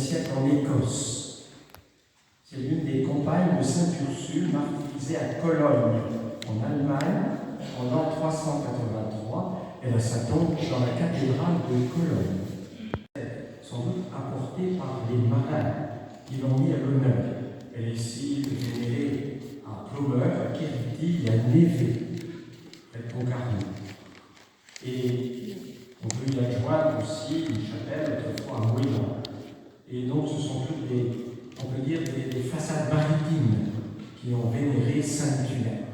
siècle en Écosse. C'est l'une des compagnes de Sainte Ursule, martyrisée à Cologne, en Allemagne, en l'an 383. Elle a sa tombe dans la cathédrale de Cologne. Sans doute apportée par les marins qui l'ont mis à l'honneur. Elle est ici vénérée à Plumeur, à Quérity et à Névé, près de Concarneau. Et on peut y adjoindre aussi une chapelle, autrefois à Moëlan. Et donc ce sont toutes on peut dire, des façades maritimes qui ont vénéré Sainte Tunaine.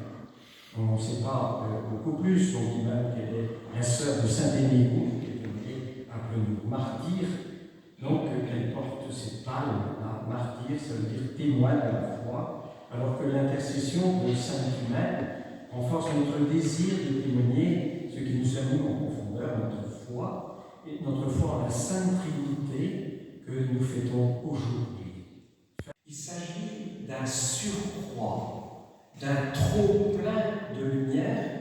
On ne sait pas beaucoup plus, on dit même qu'elle est la sœur de Saint-Dénigout, qui est appelée martyr. Donc qu'elle porte cette palme, martyr, ça veut dire témoin de la foi, alors que l'intercession de Sainte Tunaine renforce notre désir de témoigner ce qui nous anime en profondeur, notre foi, et notre foi en la Sainte Trinité que nous fêtons aujourd'hui. Il s'agit d'un surcroît, d'un trop-plein de lumière,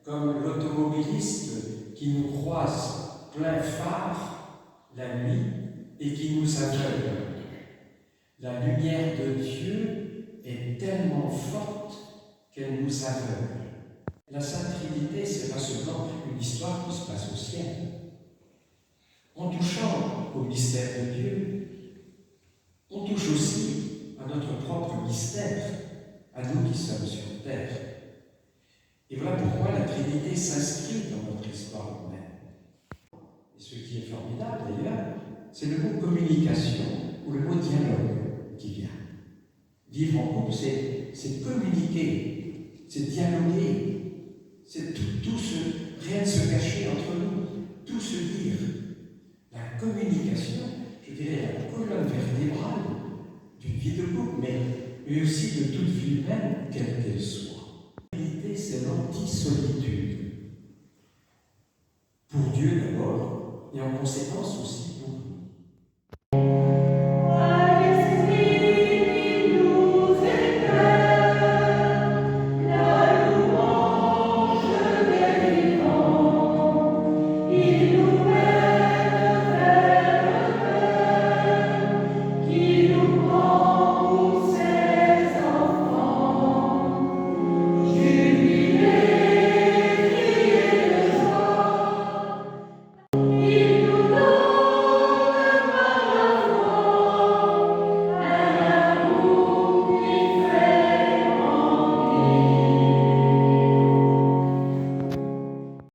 comme l'automobiliste qui nous croise plein phare la nuit et qui nous aveugle. La lumière de Dieu est tellement forte qu'elle nous aveugle. La Sainte Trinité, c'est pas seulement une histoire qui se passe au ciel. En touchant au mystère de Dieu, on touche aussi à notre propre mystère, à nous qui sommes sur terre. Et voilà pourquoi la Trinité s'inscrit dans notre histoire humaine. Et ce qui est formidable d'ailleurs, c'est le mot communication ou le mot dialogue qui vient. Vivre en couple, c'est communiquer, c'est dialoguer, c'est rien ne se cacher entre nous, tout se dire. La communication, je dirais, la colonne vertébrale d'une vie de couple, mais aussi de toute vie humaine, quelle qu'elle soit. La réalité, c'est l'anti-solitude. Pour Dieu d'abord, et en conséquence aussi